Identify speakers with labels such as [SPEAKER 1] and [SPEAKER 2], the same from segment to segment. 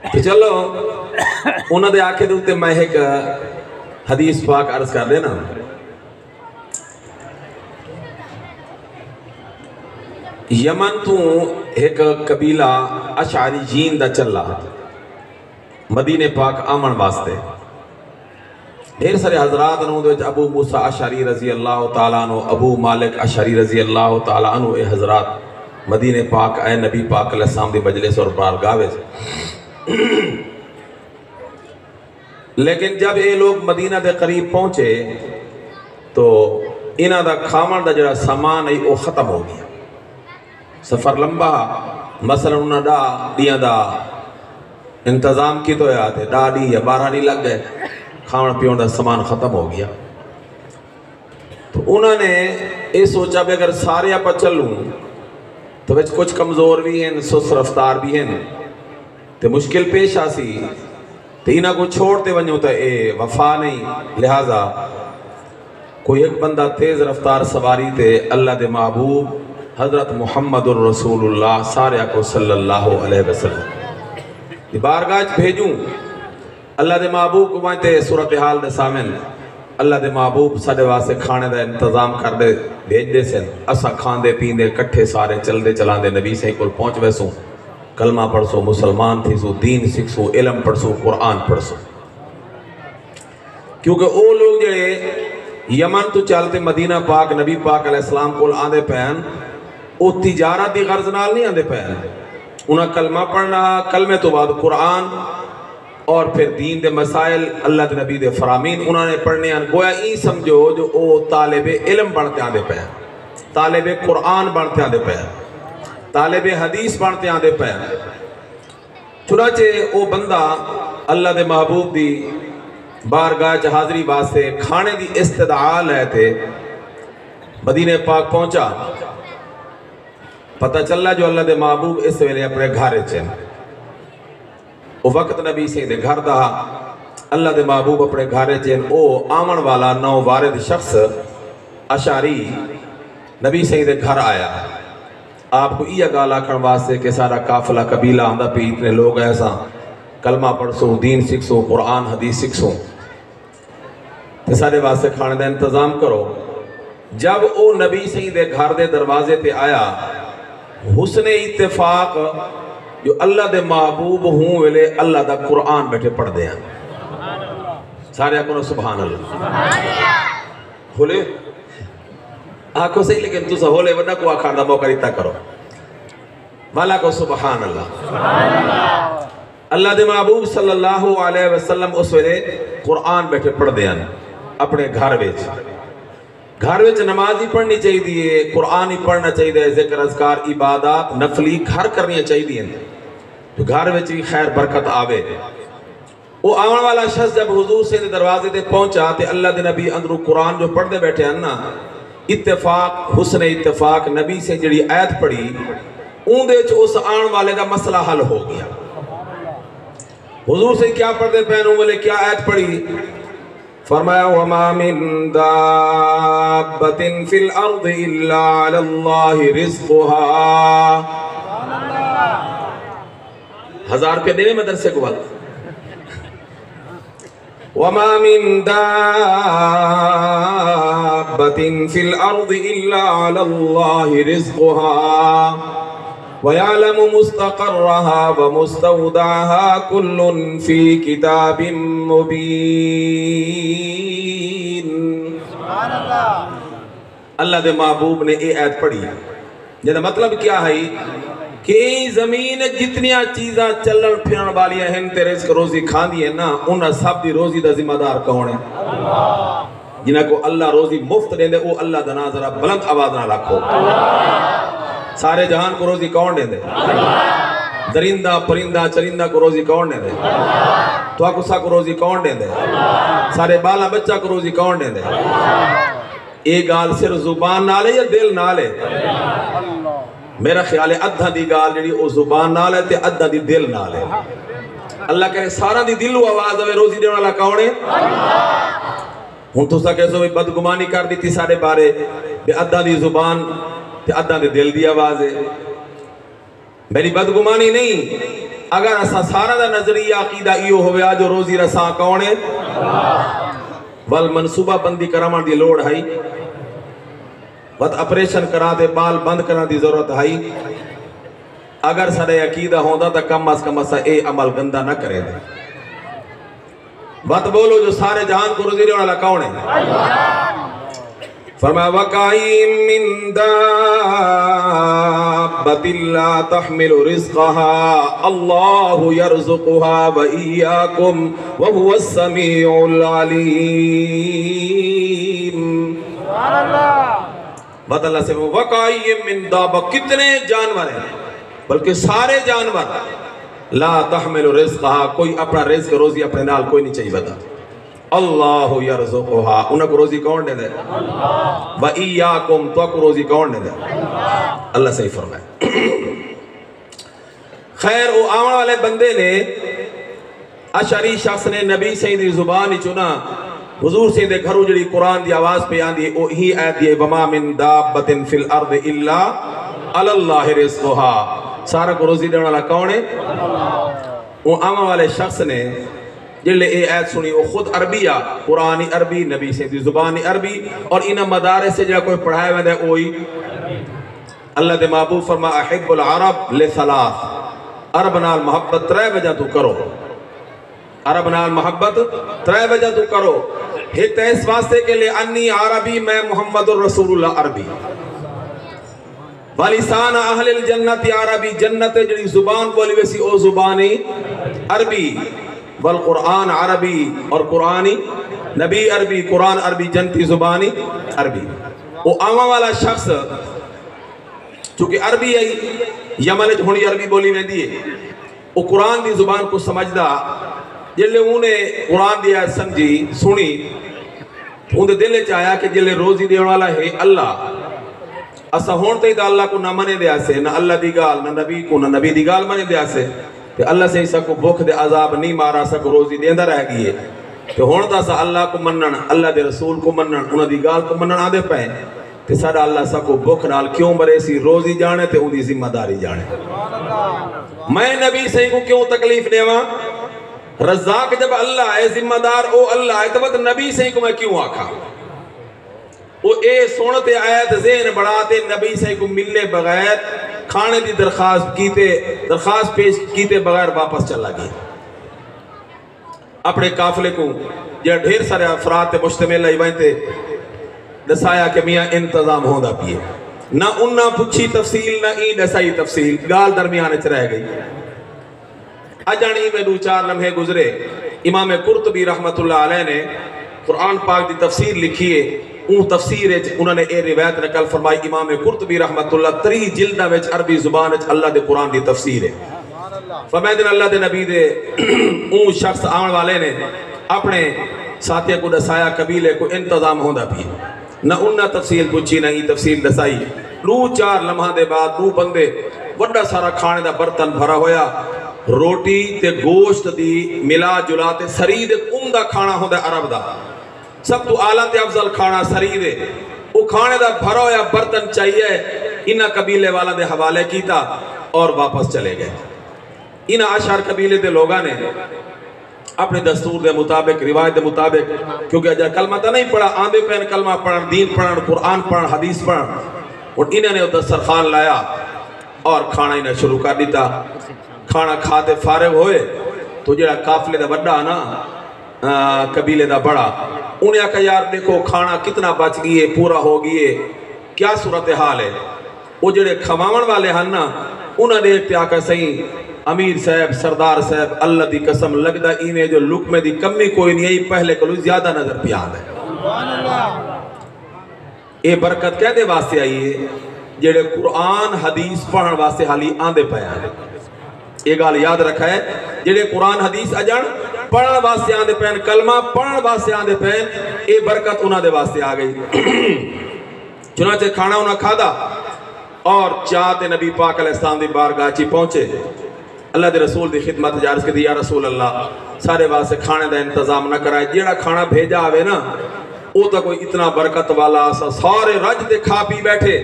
[SPEAKER 1] تو چلو انہوں نے آکھے دوتے میں ایک حدیث پاک عرض کر دینا. یمن تو ایک قبیلہ اشعری جین دا چلا مدینہ پاک آمن واسطے. ڈھیر سارے حضرات انہوں نے ابو موسیٰ اشعری رضی اللہ تعالیٰ عنہ، ابو مالک اشعری رضی اللہ تعالیٰ عنہ اے حضرات مدینہ پاک اے نبی پاک علیہ السلام دی مجلس اور بارگاہ سے. لیکن جب یہ لوگ مدینہ دے قریب پہنچے تو انہاں دا کھاون دا جڑا سامان ہے وہ ختم ہو گیا. سفر لمبا مثلا انہاں دا ڈیاں دا انتظام کی تو یاد ہے، ڈاڑی یا 12 نہیں لگ گئے، کھاون پیون دا سامان ختم ہو گیا. تو انہوں نے یہ سوچا کہ اگر سارے آپ چلوں تو بچ کچھ کمزور بھی ہیں، سست رفتار بھی ہیں، تو مشکل پیش آسی تو انہاں کو چھوڑتے ونجو تو اے وفا نہیں. لہذا کوئی ایک بندہ تیز رفتار سواری تے اللہ دے محبوب حضرت محمد الرسول اللہ سارے کو صلی اللہ علیہ وسلم بارگاہ بھیجوں. اللہ دے محبوب کو مانتے صورتحال دے سامن اللہ دے محبوب ساڑے واسے کھانے دا انتظام کر دے بھیج دے سن. اسا کھان دے پین دے کٹھے سارے چل دے چلان دے نبی سے کل پہنچ ویسوں، کلمہ پڑھ سو، مسلمان تھی سو، دین سکھ سو، علم پڑھ سو، قرآن پڑھ سو. کیونکہ او لوگ جڑے یمن تو چلتے مدینہ پاک نبی پاک علیہ السلام کو آندے پہن او تجارت دی غرض نال نہیں آندے پہن. انہاں کلمہ پڑھنا، کلمے تو بعد قرآن اور پھر دین دے مسائل اللہ دے نبی دے فرامین انہوں نے پڑھنے ہیں. گویا ای سمجھو جو او طالب علم بنتے آندے پہ ہیں، طالب قرآن بنتے آندے پہ ہیں، طالب حدیث بنتے آندے پہ ہیں. چنانچہ او بندہ اللہ دے محبوب دی بارگاہ حاضری واسطے کھانے دی استدعا لے تھے مدینہ پاک پہنچا. پتہ چلا جو اللہ دے محبوب اس ویلے اپنے گھارے چین. او وقت نبی سے دے گھر دا اللہ دے محبوب اپنے گھارے چین. او آمن والا نو وارد شخص اشعری نبی سے دے گھر آیا. آپ کو یہ گالا کھڑ واسطے کہ سارا قافلہ قبیلہ آندہ پہ اتنے لوگ ایسا کلمہ پڑھ سو، دین سکھ سو، قرآن حدیث سکھ سو، تے سارے واسطے کھانے دا انتظام کرو. جب او نبی سے دے گھر دے دروازے تے آیا، حسن اتفاق جو اللہ دے محبوب ہوں ویلے اللہ دا قرآن بیٹھے پڑھ دے ہیں. سارے آکھو سبحان اللہ. ہولے آکھو صحیح لیکن تُسا ہولے ودہ کو آکھار دا موقع ریتا کرو. والا کو سبحان اللہ. اللہ دے محبوب صلی اللہ علیہ وسلم اس ویلے قرآن بیٹھے پڑھ دے ہیں اپنے گھر ویچ. گھر ویچ نماز ہی پڑھنی چاہیے دیئے، قرآن ہی پڑھنا چاہیے دیئے، ذکر اذکار عبادات نفلی گھر کرنی چاہیے دیئے تو گھر ویچ بھی خیر برکت آوے. وہ آمن والا شخص جب حضور سے دروازے دے پہنچا تے اللہ دے نبی اندرو قرآن جو پڑھ دے بیٹھے ہیں نا، اتفاق حسن اتفاق نبی سے جڑی آیت پڑھی اون دے چو اس آن والے کا مسئلہ حل ہو گیا. حضور سے کیا پڑھ دے پہنوں والے کیا آیت پڑھی؟ فرمایا وَمَا مِن دَابَّةٍ فِي الْأَرْضِ إِلَّا عَلَى اللَّهِ رِزْقُهَا. 1000 کے دینے مدرسے کو بات. وَمَا مِن دَابَّةٍ فِي الْأَرْضِ إِلَّا عَلَى اللَّهِ رِزْقُهَا وَيَعْلَمُ مُسْتَقَرَّهَا وَمُسْتَوْدَعَهَا كُلٌّ فِي كِتَابٍ مُبِينٍ. اللہ دے محبوب نے یہ آیت پڑھی. جیسا مطلب کیا ہے کہ زمین جتنیاں چیزاں چلن پھرن والی ہیں تے رزق روزی کھان دی ہیں نا، انہاں سب دی روزی دا ذمہ دار کون ہے؟ جنہاں کو اللہ روزی مفت دے دے وہ اللہ دا نام ذرا بلند آواز نہ رکھو. سارے جہان کو روزی کون دے دے؟ درندہ پرندہ چرندہ کو روزی کون دے دے؟ تو آکسا کو روزی کون دے دے؟ سارے بالا بچہ کو روزی کون دے دے؟ ایک گال صرف زبان نالے یا دل نالے؟ میرا خیال ہے ادھا دی گال جڑی او زبان نالے تے ادھا دی دل نالے. اللہ کہے سارا دی دل و آواز ہوئے روزی دینے والا کون ہے؟ ہوں تو سا کہہ سو بدگمانی کر دیتی سارے بارے بے ادھا دی زبان تے ادھا دی دل دی آواز ہے. میری بدگمانی نہیں اگر اسا سارا دا نظریہ عقیدہ ایو ہویا جو روزی رساں کون ہے ول منصوبہ بندی کرامان دی لوڑ ہے وقت اپریشن کرا دے بال بند کرا دی ضرورت ہے اگر سارے عقیدہ ہوندہ تا کم از کم اسا اے عمل گندہ نہ کرے دے وقت بولو جو سارے جہان کو روزی رہنے والا کون ہے فرمایا وَقَائِم مِّن دَابَّةٍ لَا تَحْمِلُ رِزْقَهَا اللَّهُ يَرْزُقُهَا وَإِيَّاكُمْ وَهُوَ السَّمِيعُ الْعَلِيمُ بات اللہ سے وَقَائِم مِّن دَابَّةٍ کتنے جانور ہیں بلکہ سارے جانور لا تحمل رزقها کوئی اپنا رزق روزی اپنے نال کوئی نہیں چاہیے بتا اللہ یرزقها انہاں کو روزی کون دے دے وَإِيَّاكُمْ تو کو روزی کون دے دے اللہ صحیح فرمائے خیر وہ آمن والے بندے نے اشعری شخص نے نبی سید دی زبان ہی چنا حضور سید دے گھروں جڑی قرآن دی آواز پہ آن دی او ہی آیت دی وَمَا مِن دَابَّةٍ فِي الْأَرْضِ إِلَّا عَلَى اللَّهِ رِزْقُهَا سارا کو روزی دینے والا کون ہے وہ آمن والے شخص نے جلے اے آیت سنی وہ خود عربیہ قرآنی عربی نبی سے دی زبانی عربی اور انہ مدارے سے جہاں کوئی پڑھائے ہوئے دے اوئی اللہ دے محبوب فرما احب العرب لثلاث عرب نال محبت 3 وجہ تو کرو عرب نال محبت 3 وجہ تو کرو ایک تو اس واسطے کے لئے انی عربی میں محمد الرسول اللہ عربی وَلِسَانَ أَهْلِ الْجَنَّةِ عربی جنت جڑی زبان بولی ویسی او زبانی عربی والقرآن عربی اور قرآنی نبی عربی قرآن عربی جنتی زبانی عربی وہ آمہ والا شخص چونکہ عربی ہے یمن ہونی عربی بولی میں دیئے وہ قرآن دی زبان کو سمجھدا جلے انہیں قرآن دی آیت سمجھی سنی انہیں دل چاہیا کہ جلے روزی دینے والا ہے اللہ اسا ہونتے ہی دا اللہ کو نہ منے دیا سے نہ اللہ دی گال نہ نبی کو نہ نبی دی گال منے دیا سے کہ اللہ سے اسا کو بھوک دے عذاب نہیں مارا سا کو روزی دیندہ رہ گئی ہے کہ ہونتا سا اللہ کو منن اللہ دے رسول کو منن انہ دی گال کو منن آدھے پہن کہ ساڑھا اللہ سا کو بھوک نال کیوں مرے سی روزی جانے تے ان دی ذمہ داری جانے میں نبی سے کو کیوں تکلیف دیواں رزاق جب اللہ ہے ذمہ دار او اللہ ہے تو نبی سے کو میں کیوں آکھا وہ اے سونتے آیت ذہن بڑھاتے نبی سے کو ملنے بغیر کھانے دی درخواست پیش کیتے بغیر واپس چلا گیا اپنے قافلے کو یہ ڈھیر سارے افراد تے مشتمل لائی بائیں دسایا کہ میاں انتظام ہوندہ پیے نہ انہا پچھی تفصیل نہ ای دسائی تفصیل گال درمیانے چ رہ گئی اجانی میں 2-4 لمحے گزرے امام قرطبی رحمت اللہ علیہ نے قرآن پاک دی تفسیر لکھیے اون تفسیر انہوں نے اے روایت نقل فرمائی امام قرطبی رحمت اللہ 3 جلدہ وچ عربی زبان وچ اللہ دے قرآن دی تفسیر ہے فرمائے اللہ دے نبی دے اون شخص آن والے نے اپنے ساتھیہ کو دسایا قبیلے کو انتظام ہوندہ بھی نہ انہا تفصیل پوچھی نہ ہی تفصیل دسائی 2-4 لمحہ دے بعد 2 بندے وڈا سارا کھانے دا برتن بھرا ہویا روٹی تے گوشت دی ملا جلاتے سرید عمدہ کھانا ہوندہ عرب دا سب تو آلہ تے افضل کھانا سرید ہے وہ کھانے دا بھرا ہویا برتن چاہیے انہا قبیلے والا دے حوالے کیتا اور واپس چلے گئے انہا اشعار قبیلے دے لوگاں نے اپنے دستور دے مطابق روایت دے مطابق کیونکہ اجا کلمہ تا نہیں پڑھا آندے پہن کلمہ پڑھن دین پڑھن قرآن پڑھن حدیث پڑھن اور انہوں نے دسترخوان لایا اور کھانا انہیں شروع کر دیتا کھانا کھاتے فارغ ہوئے تو جڑا قافلے دا بڑا نا قبیلے دا بڑا انہیں کہا یار دیکھو کھانا کتنا بچ گئے پورا ہو گئے کیا صورتحال ہے وہ جڑے کھماون والے ہیں نا انہوں نے دیکھتے آکا صحیح امیر صاحب سردار صاحب اللہ دی قسم لگدا ایویں جو لقمے دی کمی کوئی نہیں ہے پہلے کلو زیادہ نظر پیاد ہے اے برکت کہہ دے واسطے آئی ہے جڑے قرآن حدیث پڑھن واسطے حالی آندے پیان یہ گال یاد رکھا ہے جڑے قرآن حدیث اجڑ پڑھن واسطے آندے پین کلمہ پڑھن واسطے آندے پین اے برکت انہاں دے واسطے آ گئی چنانچہ کھانا انہاں کھادا اور چاہتے نبی پاک علیہ السلام دی بارگاہ چی پہنچے اللہ دے رسول دی خدمت جارس کے دی یا رسول اللہ سارے واسطے کھانے دا انتظام نہ کرائے جیڑا کھانا بھیجا آوے نا او تا کوئی اتنا برکت والا آسا سارے رج دے کھا پی بیٹھے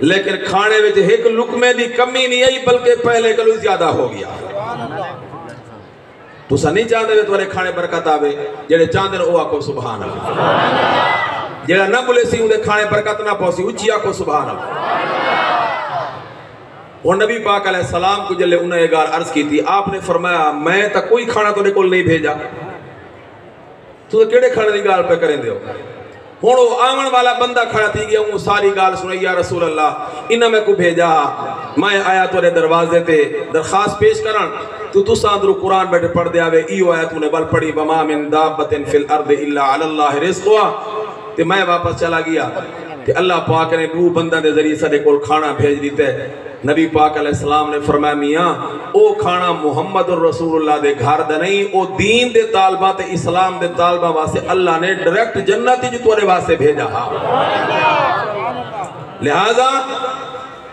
[SPEAKER 1] لیکن کھانے وچ ایک لقمے دی کمی نہیں آئی بلکہ پہلے کلو زیادہ ہو گیا تسا نہیں چاہتے تھوڑے کھانے برکت آوے، جڑے چاہتے او آکو سبحان اللہ، جڑا نہ بولے سی اندے کھانے برکت نہ پوسی اچھی آکو سبحان اللہ۔ اور نبی پاک علیہ السلام کو جلے انہیں یہ گال عرض کی تھی، آپ نے فرمایا میں تا کوئی کھانا تو نے کول نہیں بھیجا، تو کیڑے کھانے دی گال پہ کریں دے ہو؟ ہونو آمن والا بندہ کھڑا تھی گیا ہوں ساری گال سنائی، یا رسول اللہ انہاں میں کو بھیجا، میں آیا تو نے دروازے تے درخواست پیش کرن، تو ساندرو قرآن بیٹھے پڑھ دے آوے، ایو آیا تو نے بل پڑھی وما من دابت فی الارض الا علی اللہ رزقها، تے میں واپس چلا گیا تے اللہ پاک نے دو بندہ دے ذریعے سارے کول کھانا بھیج دیتے۔ نبی پاک علیہ السلام نے فرمایا میاں او کھانا محمد رسول اللہ دے گھر دے نہیں، او دین دے طالبہ تے اسلام دے طالبہ واسے اللہ نے ڈائریکٹ جنتی جو تورے واسے بھیجا ہاں۔ لہذا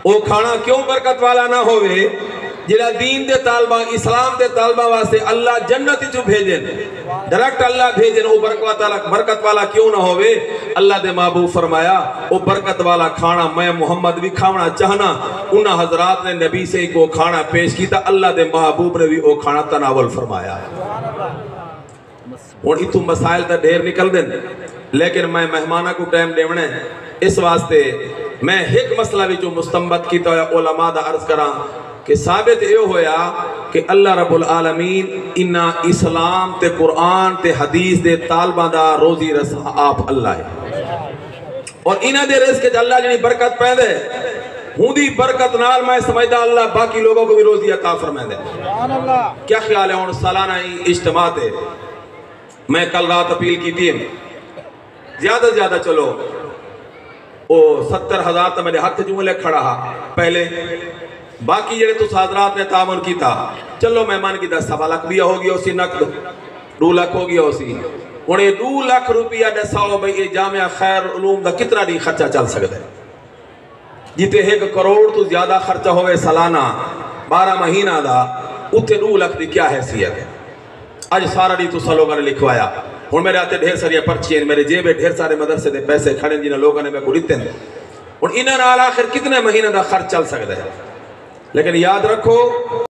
[SPEAKER 1] او کھانا کیوں برکت والا نہ ہوئے جڑا دین دے طالبہ اسلام دے طالبہ واسے اللہ جنتی جو بھیجن، ڈائریکٹ اللہ بھیجن، او برکت والا کیوں نہ ہوئے؟ اللہ دے محبوب فرمایا او برکت والا کھانا میں محمد بھی کھانا چاہنا، انہاں حضرات نے نبی سے کو کھانا پیش کیتا، اللہ دے محبوب نے بھی او کھانا تناول فرمایا۔ اور اتو مسائل تا ڈھیر نکل دیں، لیکن میں مہمانہ کو ٹائم دیونے اس واسطے میں ایک مسئلہ بھی جو مستنبت کیتا ہے علماء دا عرض کراں کہ ثابت یہ ہویا کہ اللہ رب العالمین انہا اسلام تے قرآن تے حدیث دے طالبہ دا روزی رسا آپ اللہ ہے، اور انہا دے رزق کے اللہ جنہی برکت پیدے ہوں دی برکت نال میں سمجھدا اللہ باقی لوگوں کو بھی روزی عطا فرمائے دے۔ کیا خیال ہے ان سالانہ اجتماع تے میں کل رات اپیل کی تھی، زیادہ زیادہ چلو او 70,000 تا میرے ہاتھ جملے کھڑا ہا پہلے، باقی جڑے تو حضرات نے تعاون کی تھا چلو مہمان کی 10 لاکھ بھی ہو گیا اسی نقد 2 لاکھ ہو گیا اسی، انہیں 2 لاکھ روپیہ دساؤ بھئی یہ جامعہ خیر علوم دا کتنا دی خرچہ چل سکتا ہے، جیتے 1 کروڑ تو زیادہ خرچہ ہوئے سالانہ 12 مہینہ دا، اتھے 2 لاکھ دی کیا حیثیت ہے؟ آج سارا دی تو سلوگا نے لکھوایا، ہون میرے آتے ڈھیر ساری پرچی ہیں، میرے جیبے ڈھیر سارے مدرسے دے پیسے کھڑے جنہاں لوگوں نے میں کو لیتے ہیں، اور انہاں نال آخر کتنے مہینہ دا خرچ چل سکتا ہے؟ لیکن یاد رکھو